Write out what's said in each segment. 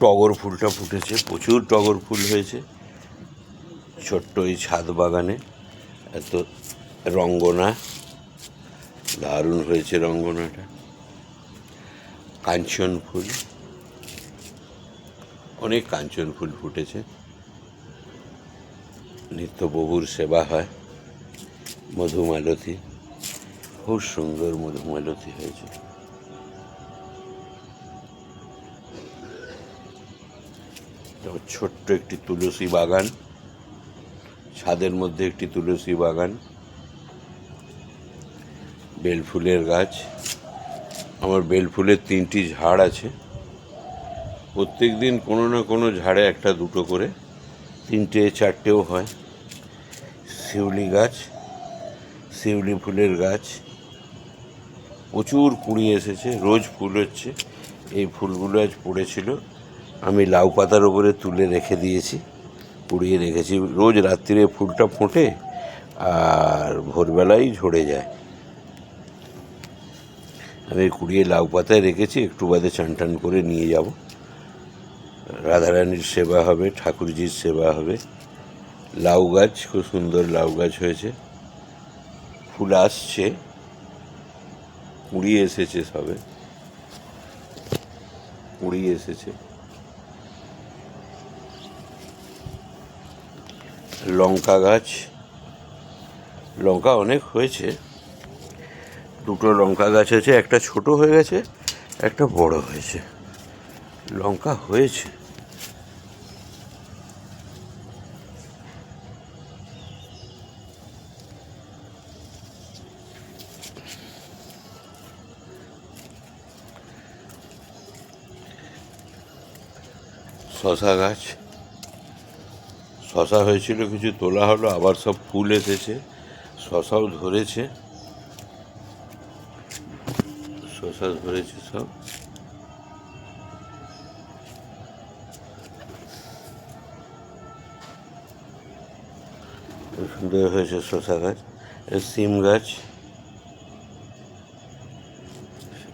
টগর ফুলটা ফুটেছে, প্রচুর টগর ফুল হয়েছে ছোট্ট এই ছাদ বাগানে। এত রঙ্গনা, দারুণ হয়েছে রঙ্গনাটা। কাঞ্চন ফুল, অনেক কাঞ্চন ফুল ফুটেছে। নিত্য বহুর সেবা হয়। মধুমালতী, খুব সুন্দর মধুমালতী হয়েছে। ছোট্ট একটি তুলসী বাগান, ছাদের মধ্যে একটি তুলসী বাগান, বেলফুলের গাছ। আমার বেলফুলের 3টি ঝাড় আছে। প্রত্যেক দিন কোনো না কোনো ঝাড়ে একটা দুটো করে, 3টে 4টেও হয়। শিউলি গাছ, শিউলি ফুলের গাছ, প্রচুর কুঁড়ি এসেছে, রোজ ফুল হচ্ছে। এই ফুলগুলো আজ পড়েছিল, আমি লাউ পাতার ওপরে তুলে রেখে দিয়েছি, কুড়িয়ে রেখেছি। রোজ রাত্রিরে ফুলটা ফোটে আর ভোরবেলায় ঝরে যায়। আমি কুড়িয়ে লাউ পাতায় রেখেছি, একটু বাদে চান টান করে নিয়ে যাব। রাধারানীর সেবা হবে, ঠাকুরজির সেবা হবে। লাউ গাছ, খুব সুন্দর লাউ গাছ হয়েছে, ফুল আসছে, কুড়ি এসেছে, সবে কুড়ি এসেছে। লঙ্কা গাছ, লঙ্কা অনেক হয়েছে। 2টো লঙ্কা গাছ আছে, একটা ছোট হয়ে গেছে, একটা বড় হয়েছে। লঙ্কা হয়েছে। শশা গাছ, শশা হয়েছিল, কিছু তোলা হলো, আবার সব ফুল এসেছে, শশাও ধরেছে, শশা ধরেছে সব। সুন্দর হয়েছে শশা গাছ। সিম গাছ,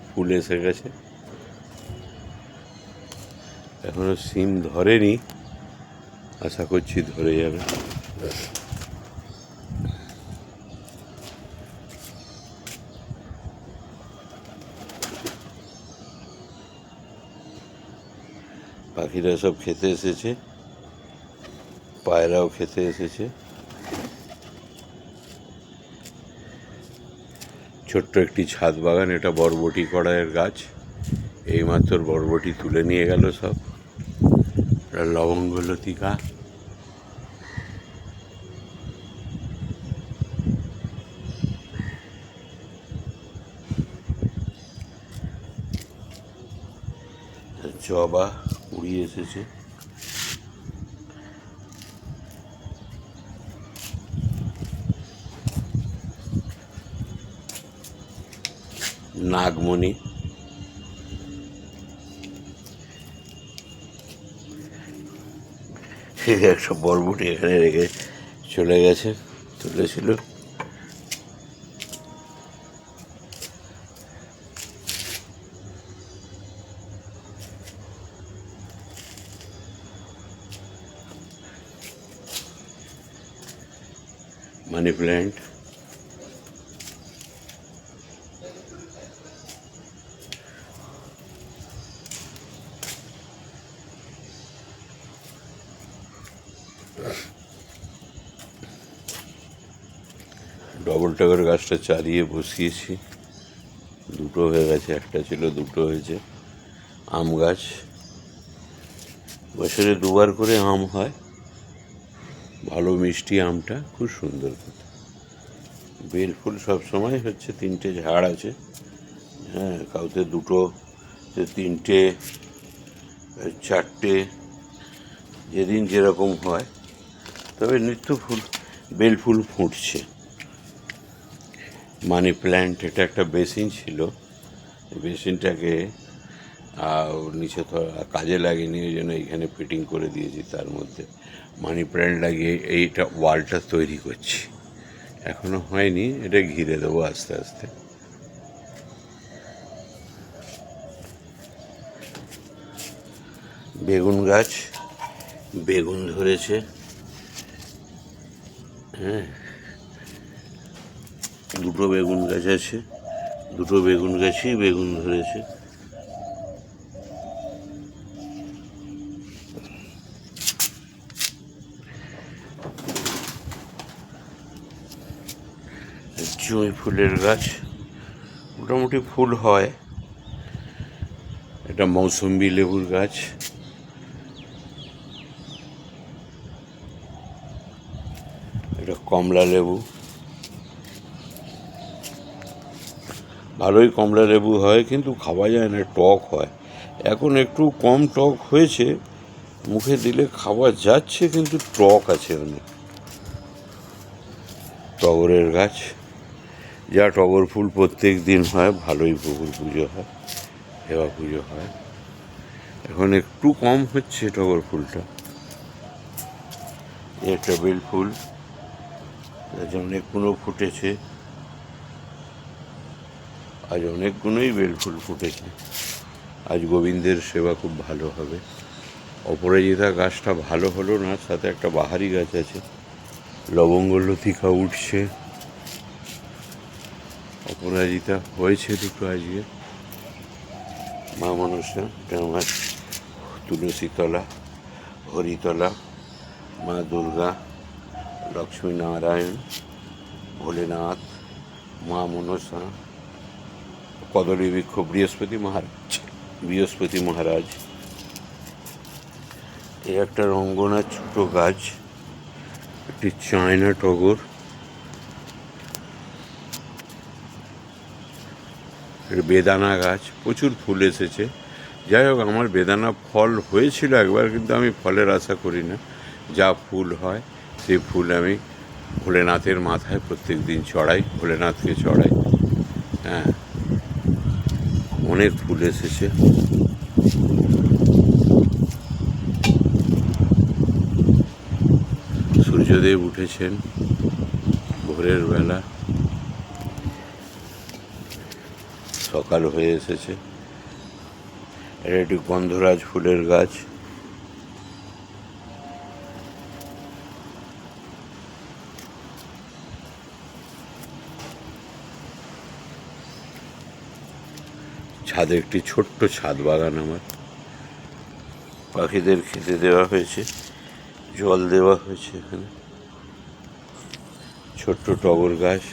ফুল এসে গেছে, এখনো সিম ধরেনি, আশা করছি ধরে যাবে। পাখিরা সব খেতে এসেছে, পায়রাও খেতে এসেছে। ছোট্ট একটি ছাদ বাগান, এটা বরবটি কড়াইয়ের গাছ। এইমাত্র বরবটি তুলে নিয়ে গেল সব। লবঙ্গ লতিকা, জবা কুড়ি এসেছে। নাগমণি, একটা বরবটি এখানে রেখে চলে গেছে, তুলেছিল। মানি প্ল্যান্ট, ডবল টগর গাছটা চালিয়ে বসিয়েছি, 2টো হয়ে গেছে, একটা ছিল 2টো হয়েছে। আম গাছ, বছরে 2বার করে আম হয়, ভালো মিষ্টি আমটা, খুব সুন্দর। বেল ফুল সবসময় হচ্ছে, 3টে ঝাড় আছে, হ্যাঁ, কাউতে 2টো, 3টে, 4টে, যেদিন যেরকম হয়। তবে নিত্য ফুল, বেল ফুল ফুটছে। মানি প্ল্যান্ট, এটা একটা বেসিন ছিল, বেসিনটাকে নিচে কাজে লাগেনি, ওই জন্য এইখানে ফিটিং করে দিয়েছি, তার মধ্যে মানি প্ল্যান্ট লাগিয়ে এইটা ওয়ালটা তৈরি করছি। এখনো হয়নি, এটা ঘিরে দেবো আস্তে আস্তে। বেগুন গাছ, বেগুন ধরেছে। হ্যাঁ, দুটো বেগুন গাছ আছে, দুটো বেগুন গাছই বেগুন ধরেছে। জুঁই ফুলের গাছ, মোটামুটি ফুল হয়। এটা মৌসুম্বি লেবুর গাছ, এটা কমলা লেবু, ভালোই কমলা লেবু হয়, কিন্তু খাওয়া যায় না, টক হয়। এখন একটু কম টক হয়েছে, মুখে দিলে খাওয়া যাচ্ছে, কিন্তু টক আছে অনেক। টগরের গাছ, যা টগর ফুল প্রত্যেক দিন হয়, ভালোই পুকুর পুজো হয়, হেওয়া পুজো হয়। এখন একটু কম হচ্ছে টগর ফুলটা। একটা বেল ফুল, অনেকগুলো ফুটেছে, আজ অনেকগুলোই বেল ফুল ফুটেছে। আজ গোবিন্দের সেবা খুব ভালো হবে। অপরাজিতা গাছটা ভালো হলো না, সাথে একটা বাহারি গাছ আছে, লবঙ্গ লতিকা উঠছে। অপরাজিতা হয়েছে দুটো আজকে। মা মনসা, এটা আমার তুলসীতলা, হরিতলা, মা দুর্গা, লক্ষ্মীনারায়ণ, ভোলেনাথ, মা মনসা, কদলী বৃক্ষ, বৃহস্পতি মহারাজ। এই একটা রঙ্গনার ছোট গাছ, একটি চায়না টগর, বেদানা গাছ, প্রচুর ফুল এসেছে। যাই হোক, আমার বেদানা ফল হয়েছিল একবার, কিন্তু আমি ফলের আশা করি না। যা ফুল হয় সেই ফুল আমি ভোলেনাথের মাথায় প্রত্যেক দিন চড়াই, ভোলেনাথকে চড়াই। হ্যাঁ, অনেক ফুল এসেছে। সূর্যদেব উঠেছেন ভোরের বেলা, সকাল হয়ে এসেছে। এটা একটি গন্ধরাজ ফুলের গাছ, ছাদে একটি ছোট্ট ছাদ বাগান আমার। পাখিদের খেতে দেওয়া হয়েছে, জল দেওয়া হয়েছে। এখানে ছোট্ট টগর গাছ।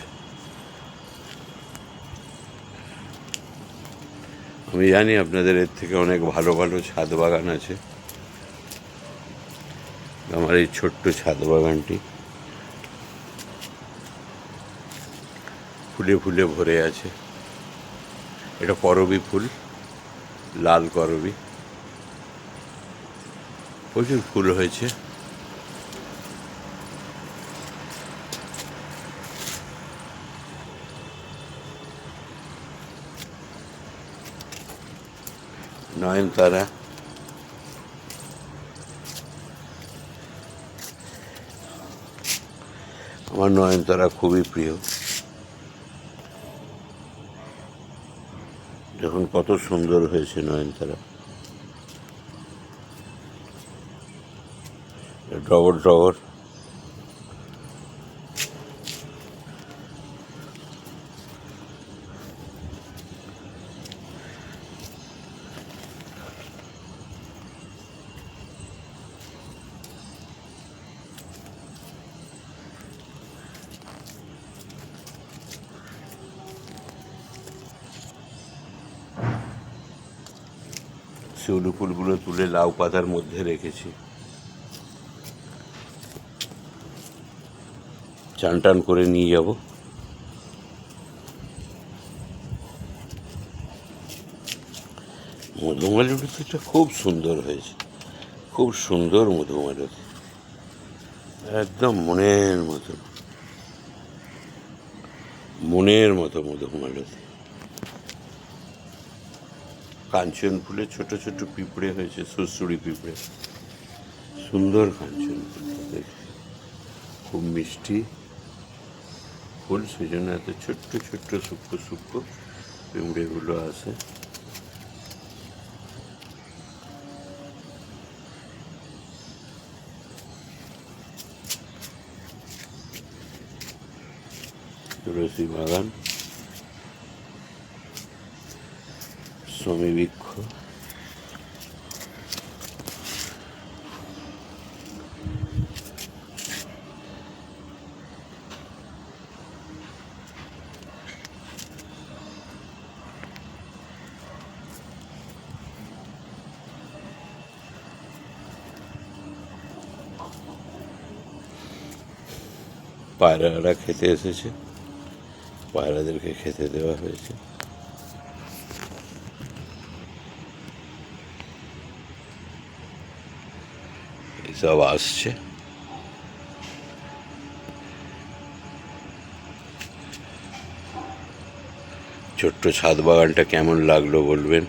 আমি জানি আপনাদের এর থেকে অনেক ভালো ভালো ছাদ বাগান আছে। আমার এই ছোট্ট ছাদ বাগানটি ফুলে ফুলে ভরে আছে। এটা করবী ফুল, লাল করবী, প্রচুর ফুল হয়েছে। নয়নতারা, আমার নয়নতারা খুবই প্রিয়। দেখুন কত সুন্দর হয়েছে নয়নতারা, টগর টগর। শিউলি ফুলগুলো তুলে লাউ পাতার মধ্যে রেখেছি। চান টান করে নিয়ে যাব। মধুমালতিটা খুব সুন্দর হয়েছে, খুব সুন্দর মধুমালতি, একদম মনের মতো, মনের মতো মধুমালতি। কাঞ্চন ফুলে ছোট ছোট পিঁপড়ে হয়েছে, সুড়সুড়ি পিঁপড়ে, সুন্দর কাঞ্চন ফুল দেখছি, খুব মিষ্টি ফুল, সেই জন্য এত ছোট্ট ছোট্ট সূক্ষ্ম সূক্ষ্ম পিঁপড়েগুলো আছে। তুলসী বাগান, শমীবৃক্ষ, পায়রারা খেতে এসেছে, পায়রাদেরকে খেতে দেওয়া হয়েছে। এসব আসছে। ছোট্ট ছাদ বাগানটা কেমন লাগলো বলবেন।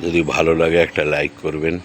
যদি ভালো লাগে একটা লাইক করবেন।